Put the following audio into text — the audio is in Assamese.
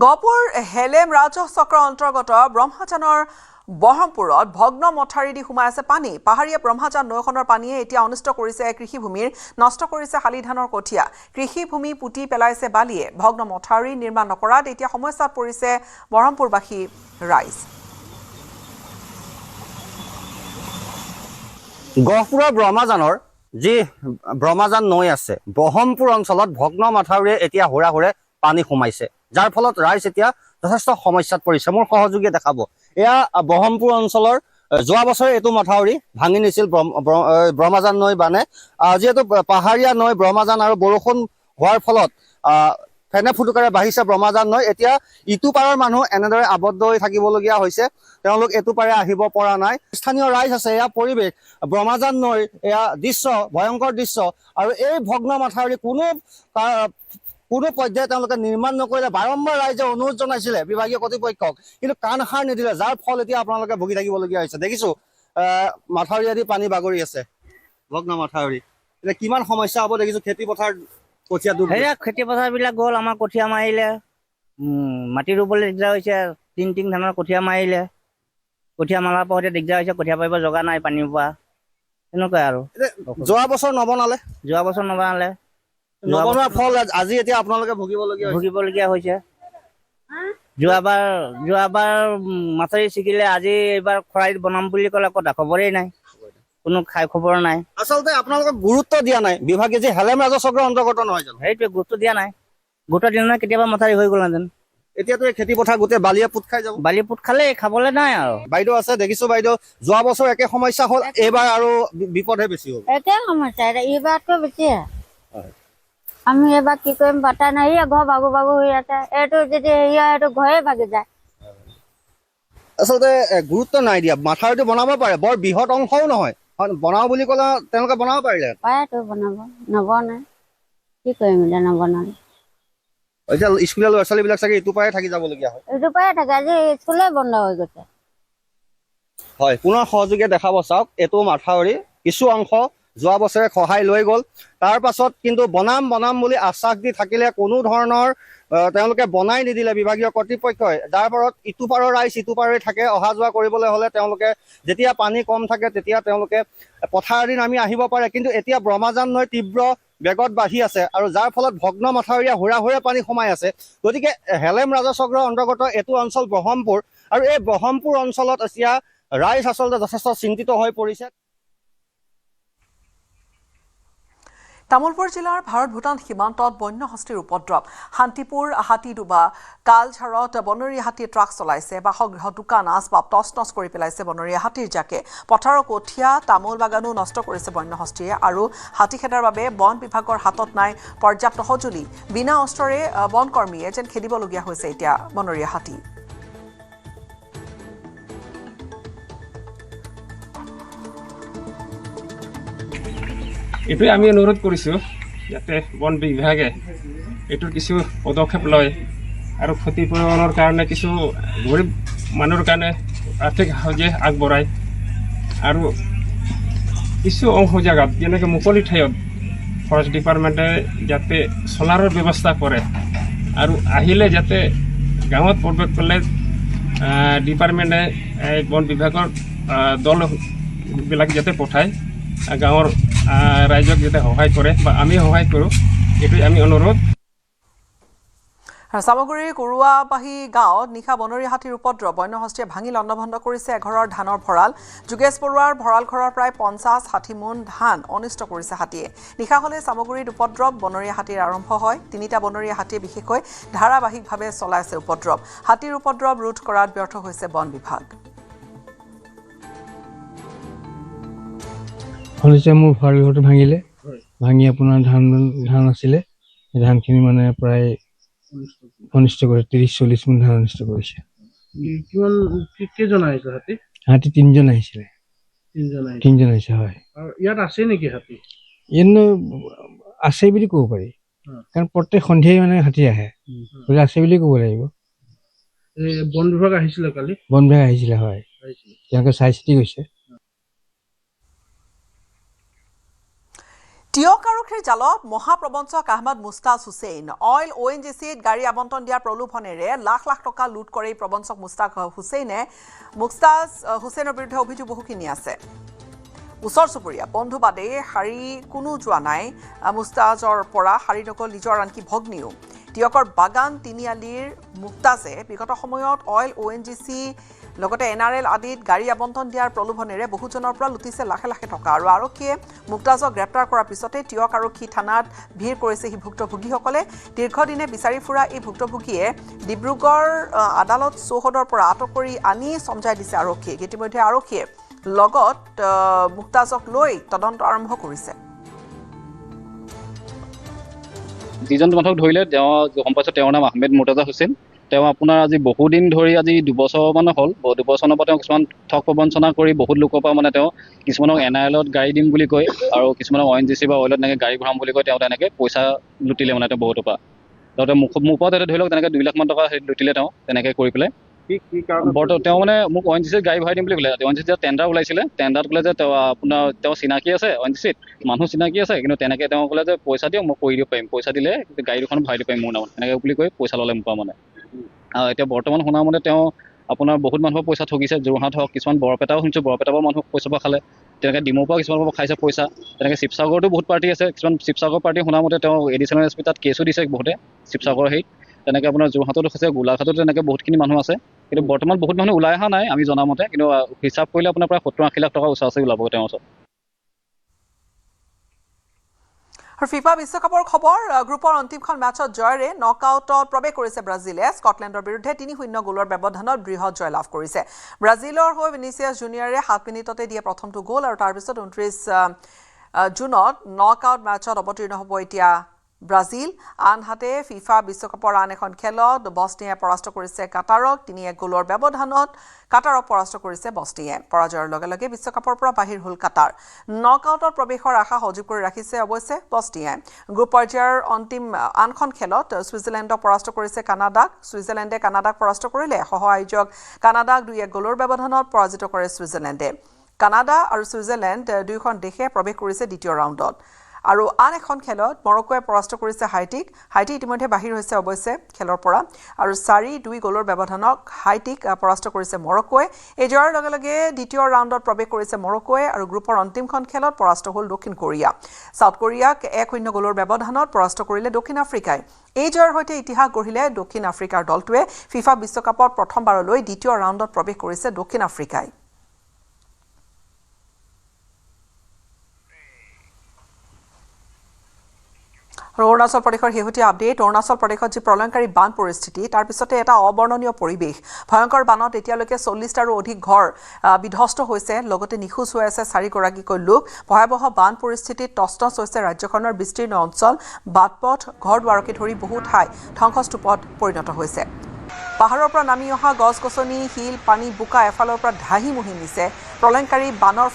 গহপুৰ হেলেম ৰাজহ চক্ৰ অন্তৰ্গত ব্ৰহ্মজানৰ বহমপুৰত ভগ্ন মথাৰি দি সোমাই আছে পানী। পাহাৰীয়া ব্ৰহ্মজান নৈখনৰ পানীয়ে এতিয়া অনিষ্ট কৰিছে কৃষিভূমিৰ, নষ্ট কৰিছে শালি ধানৰ কঠীয়া। কৃষিভূমি পুতি পেলাইছে বালিয়ে। ভগ্ন মথাৰি নিৰ্মাণ নকৰাত এতিয়া সমস্যাত পৰিছে বহমপুৰবাসী ৰাইজ। গহপুৰৰ ব্ৰহ্মজানৰ যি ব্ৰহ্মজান নৈ আছে, বহমপুৰ অঞ্চলত ভগ্ন মাথাউৰিয়ে এতিয়া হুৰা পানী সোমাইছে, যাৰ ফলত ৰাইজ এতিয়া যথেষ্ট সমস্যাত পৰিছে। মোৰ সহযোগীয়ে দেখাব, এয়া বহমপুৰ অঞ্চলৰ যোৱা বছৰে এইটো মাথাউৰি ভাঙি নিছিল ব্ৰহ্মজান নৈ বানে। যিহেতু পাহাৰীয়া নৈ ব্ৰহ্মজান আৰু বৰষুণ হোৱাৰ ফলত ফেনে ফুটুকাৰে বাঢ়িছে ব্ৰহ্মজান নৈ। এতিয়া ইটো পাৰৰ মানুহ এনেদৰে আবদ্ধ হৈ থাকিবলগীয়া হৈছে, তেওঁলোক এইটো পাৰে আহিব পৰা নাই। স্থানীয় ৰাইজ আছে, এয়া পৰিৱেশ, ব্ৰহ্মজান নৈৰ এয়া দৃশ্য, ভয়ংকৰ দৃশ্য। আৰু এই ভগ্ন মাথাউৰি কোনো পৰ্যায়ে তেওঁলোকে নিৰ্মাণ নকৰিলে। বাৰম্বাৰ ৰাইজে অনুৰোধ জনাইছিলে বিভাগীয় কৰ্তৃপক্ষক, কিন্তু কাণ সাৰ নিদিলে, যাৰ ফল এতিয়া আপোনালোকে ভুগি থাকিবলগীয়া হৈছে। দেখিছো মাথাউৰি আদি পানী বাগৰি আছে, ভগ্ন মাথাউৰি। এতিয়া কিমান সমস্যা হ'ব দেখিছো, খেতি পথাৰ কঠীয়া ডুব, খেতি পথাৰ বিলাক গ'ল। আমাৰ কঠীয়া মাৰিলে, মাটি ৰুবলৈ দিগদাৰ হৈছে। তিন ধানৰ কঠীয়া মাৰিলে, কঠীয়া মাৰাৰ পৰতে দিগদাৰ হৈছে, কঠীয়া পাৰিব জগা নাই পানীৰ পৰা। তেনেকুৱাই আৰু যোৱা বছৰ নবনালে, নবনোৱাৰ ফল আজি এতিয়া আপোনালোকে ভুগিবলগীয়া হৈছে। যোৱাবাৰ মাথাউৰি ছিগিলে, আজি এইবাৰ খৰালিত বনাম বুলি ক'লে, ক'ত খবৰেই নাই, কোনো খবৰ নাই। আচলতে আপোনালোকক গুৰুত্ব দিয়া নাই বিভাগে, যে হেলেম ৰাজহ চক্ৰৰ অন্তৰ্গত নহয় জানো? সেইটোৱে গুৰুত্ব দিয়া নাই। গুৰুত্ব দিয়া নাই, কেতিয়াবা মাথাউৰি হৈ গ'লহেঁতেন। এতিয়াতো এই খেতি পথাৰ গোটেই বালিয়ে পোত খাই যাব। বালি পোত খালে খাবলৈ নাই আৰু। বাইদেউ আছে, দেখিছো বাইদেউ যোৱা বছৰ একে সমস্যা হ'ল, এইবাৰ আৰু বিপদহে বেছি হ'ল। একে সমস্যা, এইবাৰতকৈ বেছি। আমি এবাৰ কি কৰিম বাটা নাই, ঘৰ বাগু হৈ আছে। এইটো যদি এইটো ঘৰে ভাগি যায়। আচলতে গুৰুত্ব নাই দিয়া। মাথাউৰিটো বনাব পাৰে, বৰ বৃহৎ অংশও নহয়, বনাও বুলি ক'লে তেওঁলোকে বনাব পাৰিলে। পাৰেতো বনাব, নবনাই কি কৰিম এতিয়া নবনালে। এতিয়া স্কুলীয়া ল'ৰা ছোৱালী বিলাক চাগে ইটো পাৰে থাকি যাবলগীয়া হয়। এইটো পাৰে থাকে, আজি স্কুলে বন্ধ হৈ গৈছে। হয়, পুনৰ সহযোগীয়ে দেখাব, চাওক এইটো মাথাউৰি কিছু অংশ যোৱা বছৰে খহাই লৈ গ'ল। তাৰ পাছত কিন্তু বনাম বুলি আশ্বাস দি থাকিলে, কোনো ধৰণৰ তেওঁলোকে বনাই নিদিলে বিভাগীয় কৰ্তৃপক্ষই। যাৰ ফলত ইটো পাৰৰ ৰাইজ ইটো পাৰে থাকে। অহা যোৱা কৰিবলৈ হ'লে তেওঁলোকে যেতিয়া পানী কম থাকে তেতিয়া তেওঁলোকে পথাৰেদি নামি আহিব পাৰে। কিন্তু এতিয়া ব্ৰহ্মজান নৈ তীব্ৰ বেগত বাঢ়ি আছে, আৰু যাৰ ফলত ভগ্ন মাথাউৰিয়ে হুৰা পানী সোমাই আছে। গতিকে হেলেম ৰাজহ চক্ৰৰ অন্তৰ্গত এইটো অঞ্চল ব্ৰহ্মপুৰ, আৰু এই ব্ৰহ্মপুৰ অঞ্চলত এতিয়া ৰাইজ আচলতে যথেষ্ট চিন্তিত হৈ পৰিছে। তামুলপুৰ জিলাৰ ভাৰত-ভূটান সীমান্তত বন্য হস্তীৰ উপদ্ৰৱ। শান্তিপুৰ হাতীডোবা কালঝাৰত বনৰীয়া হাতী ট্ৰাক চলাইছে। বাসগৃহ, দোকান, আচবাব তছ কৰি পেলাইছে বনৰীয়া হাতীৰ জাকে। পথাৰৰ কঠীয়া, তামোল বাগানো নষ্ট কৰিছে বন্য হস্তীয়ে। আৰু হাতী খেদাৰ বাবে বন বিভাগৰ হাতত নাই পৰ্যাপ্ত সঁজুলি। বিনা অস্ত্ৰৰে বনকৰ্মীয়ে যেন খেদিবলগীয়া হৈছে এতিয়া বনৰীয়া হাতী। এইটোৱে আমি অনুৰোধ কৰিছোঁ, যাতে বন বিভাগে এইটোৰ কিছু পদক্ষেপ লয়, আৰু ক্ষতিপূৰণৰ কাৰণে কিছু গৰীব মানুহৰ কাৰণে আৰ্থিক সাহায্য আগবঢ়ায়। আৰু কিছু অংশ জেগাত, যেনেকৈ মুকলি ঠাইত ফৰেষ্ট ডিপাৰ্টমেণ্টে যাতে চলাৰৰ ব্যৱস্থা কৰে, আৰু আহিলে যাতে গাঁৱত প্ৰৱেশ কৰিলে ডিপাৰ্টমেণ্টে বন বিভাগৰ দলবিলাক যাতে পঠায়, গাঁৱৰ ৰাইজক যাতে সহায় কৰে বা আমি সহায় কৰোঁ, এইটোৱে আমি অনুৰোধ। চামগুৰিৰ কুৰুৱাবাহী গাঁৱত নিশা বনৰীয়া হাতীৰ উপদ্ৰৱ। বন্য হস্তীয়ে ভাঙি লণ্ডভণ্ড কৰিছে এঘৰৰ ধানৰ ভঁৰাল। যোগেশ বৰুৱাৰ ভঁৰাল ঘৰৰ প্ৰায় 50-60 মোন ধান অনিষ্ট কৰিছে হাতীয়ে। নিশা হ'লে চামগুৰিত উপদ্ৰৱ বনৰীয়া হাতীৰ আৰম্ভ হয়। 3টা বনৰীয়া হাতীয়ে বিশেষকৈ ধাৰাবাহিকভাৱে চলাইছে উপদ্ৰৱ। হাতীৰ উপদ্ৰৱ ৰোধ কৰাত ব্যৰ্থ হৈছে বন বিভাগ। মোৰ ভঁৰাল ঘৰটো ভাঙি আপোনাৰ ধান আছিলে, সেই ধানখিনি মানে প্ৰায় অনিষ্ট কৰিছে। 30-40 মোন ধান অনিষ্ট কৰিছে। কেইজন আহিছে হাতী? হাতী 3জন আহিছিলে। 3জন আহিছে, হয়। ইয়াত আছে নেকি হাতী? ইয়াত আছে বুলি ক'ব পাৰি, কাৰণ প্ৰত্যেক সন্ধিয়াই মানে হাতী আহে, আছে বুলি ক'ব লাগিব। বন বিভাগ আহিছিলে কালি? বন বিভাগ আহিছিলে, হয়। তেওঁলোকে চাই চিতি গৈছে। টিয়ক আৰক্ষীৰ জালত মহাপ্ৰবঞ্চক আহমদ মুস্তাজ হুছেইন অইল ONGCত গাড়ী আবণ্টন দিয়াৰ প্ৰলোভনেৰে লাখ লাখ টকা লুট কৰে প্ৰবঞ্চক মুস্তাজ হুছেইনৰ বিৰুদ্ধে অভিযোগ বহুখিনি আছে ওচৰ চুবুৰীয়া বন্ধু বাদে শাৰী কোনো যোৱা নাই মুস্তাজৰ পৰা শাৰী নকল নিজৰ আনকি ভগ্নীও টিয়কৰ বাগান তিনিআলিৰ মুক্তাজে বিগত সময়ত অইল ONGC লগতে NRL আদিত গাড়ী আবণ্টন দিয়াৰ প্ৰলোভনেৰে বহুজনৰ পৰা লুটিছে লাখে লাখে টকা আৰু আৰক্ষীয়ে মুক্তাজক গ্ৰেপ্তাৰ কৰাৰ পিছতে টিয়ক আৰক্ষী থানাত ভিৰ কৰিছে হি ভুক্তভোগীসকলে দীৰ্ঘদিনে বিচাৰি ফুৰা এই ভুক্তভোগীয়ে ডিব্ৰুগড় আদালত চৌহদৰ পৰা আটক কৰি আনি সমঝাই দিছে আৰক্ষীক ইতিমধ্যে আৰক্ষীয়ে লগত মুক্তাজক লৈ তদন্ত আৰম্ভ কৰিছে যিজন মানুহক ধৰিলে তেওঁ গম পাইছে তেওঁৰ নাম আহমেদ মুৰ্তজা হুছেইন তেওঁ আপোনাৰ আজি বহুদিন ধৰি আজি 2 বছৰমান হ'ল 2 বছৰৰ পৰা তেওঁ কিছুমান ঠগ প্ৰবঞ্চনা কৰি বহুত লোকৰ পৰা মানে তেওঁ কিছুমানক NRLত গাড়ী দিম বুলি কয় আৰু কিছুমানক ONGC বা অইলত এনেকৈ গাড়ী ভৰাম বুলি কয় তেওঁ তেনেকৈ পইচা লুটিলে মানে তেওঁ বহুতৰ পৰা তেওঁ মোৰ পৰা ধৰি লওক তেনেকৈ 2 লাখ মান টকা লুটিলে তেওঁ তেনেকৈ কৰি পেলাই তেওঁ মানে মোক ONGCত গাড়ী ভৰাই দিম বুলি ক'লে ONGCত টেণ্ডাৰ ওলাইছিলে টেণ্ডাৰত ক'লে যে তেওঁ চিনাকি আছে ONGCত মানুহ চিনাকি আছে কিন্তু তেনেকৈ তেওঁ ক'লে যে পইচা দিয়ক মই কৰি দিব পাৰিম পইচা দিলে গাড়ী দুখন ভৰাই দিব পাৰিম মোৰ নামত এনেকৈ বুলি কৈ পইচা ল'লে মোৰ পৰা মানে এতিয়া বৰ্তমান শুনা মতে তেওঁ আপোনাৰ বহুত মানুহৰ পইচা ঠগিছে যোৰহাট হওক কিছুমান বৰপেটাও শুনিছোঁ বৰপেটাৰ পৰা মানুহ পইচা খালে তেনেকৈ ডিমৌৰ পৰা কিছুমানৰ পৰা খাইছে পইচা তেনেকৈ শিৱসাগৰতো বহুত পাৰ্টি আছে কিছুমান শিৱসাগৰ পাৰ্টি শুনা মতে তেওঁ এডিশ্যনেল SP তাত কেছো দিছে বহুতে শিৱসাগৰ হেৰিত তেনেকৈ আপোনাৰ যোৰহাটতো আছে গোলাঘাটতো তেনেকৈ বহুতখিনি মানুহ আছে কিন্তু বৰ্তমান বহুত মানুহ ওলাই অহা নাই আমি জনামতে কিন্তু হিচাপ কৰিলে আপোনাৰ প্ৰায় 70-80 লাখ টকা ওচৰা-ওচৰি ওলাব তেওঁৰ ওচৰত ফিফা বিশ্বকাপৰ খবৰ গ্ৰুপৰ অন্তিমখন মেচত জয়েৰে নকআউটত প্ৰৱেশ কৰিছে ব্ৰাজিলে স্কটলেণ্ডৰ বিৰুদ্ধে 3-0 গ'লৰ ব্যৱধানত বৃহৎ জয় লাভ কৰিছে ব্ৰাজিলৰ হৈ ভিনিচিয়াছ জুনিয়ৰে 7 মিনিটতে দিয়ে প্ৰথমটো গ'ল আৰু তাৰ পিছত 29 জুনত নকআউট মেচত অৱতীৰ্ণ হ'ব এতিয়া ব্ৰাজিল আনহাতে ফিফা বিশ্বকাপৰ আন এখন খেলত বস্নিয়াই পৰাস্ত কৰিছে কাটাৰক 3-1 গ'লৰ ব্যৱধানত কাটাৰক পৰাস্ত কৰিছে বস্নিয়াই পৰাজয়ৰ লগে লগে বিশ্বকাপৰ পৰা বাহিৰ হ'ল কাটাৰ নকআউটত প্ৰৱেশৰ আশা সজীৱ কৰি ৰাখিছে অৱশ্যে বস্নিয়াই গ্ৰুপ পৰ্যায়ৰ অন্তিম আনখন খেলত ছুইজাৰলেণ্ডক পৰাস্ত কৰিছে কানাডাক ছুইজাৰলেণ্ডে কানাডাক পৰাস্ত কৰিলে সহ আয়োজক কানাডাক 2-1 গ'লৰ ব্যৱধানত পৰাজিত কৰে ছুইজাৰলেণ্ডে কানাডা আৰু ছুইজাৰলেণ্ড দুয়োখন দেশে প্ৰৱেশ কৰিছে দ্বিতীয় ৰাউণ্ডত আৰু আন এখন খেলত মৰক্কোৱে পৰাস্ত কৰিছে হাইটি ইতিমধ্যে বাহিৰ হৈছে অৱশ্যে খেলৰ পৰা আৰু 4-2 গ'লৰ ব্যৱধানত হাইটিক পৰাস্ত কৰিছে মৰক্কোৱে এই জয়ৰ লগে লগে দ্বিতীয় ৰাউণ্ডত প্ৰৱেশ কৰিছে মৰক্কোৱে আৰু গ্ৰুপৰ অন্তিমখন খেলত পৰাস্ত হ'ল দক্ষিণ কোৰিয়া সাউথ কোৰিয়াক 1-0 গ'লৰ ব্যৱধানত পৰাস্ত কৰিলে দক্ষিণ আফ্ৰিকাই এই জয়ৰ সৈতে ইতিহাস গঢ়িলে দক্ষিণ আফ্ৰিকাৰ দলটোৱে ফিফা বিশ্বকাপত প্ৰথমবাৰলৈ দ্বিতীয় ৰাউণ্ডত প্ৰৱেশ কৰিছে দক্ষিণ আফ্ৰিকাই অৰুণাচল প্ৰদেশৰ শেহতীয়া আপডেট অৰুণাচল প্ৰদেশত যি প্ৰলয়ংকাৰী বান পৰিস্থিতি তাৰ পিছতে এটা অবৰ্ণনীয় পৰিৱেশ ভয়ংকৰ বানত এতিয়ালৈকে 40টাৰো অধিক ঘৰ বিধ্বস্ত হৈছে লগতে নিখোজ হৈ আছে 4 গৰাকীকৈ লোক ভয়াৱহ বান পৰিস্থিতিত তছনছ হৈছে ৰাজ্যখনৰ বিস্তীৰ্ণ অঞ্চল বাটপথ ঘৰ দুৱাৰকে ধৰি বহু ঠাই ধ্বংসস্তূপত পৰিণত হৈছে পাহাৰৰ পৰা নামি অহা গছ-গছনি শিল পানী বোকা এফালৰ পৰা ধাহি মুহি নিছে প্ৰলয়ংকাৰী বানৰ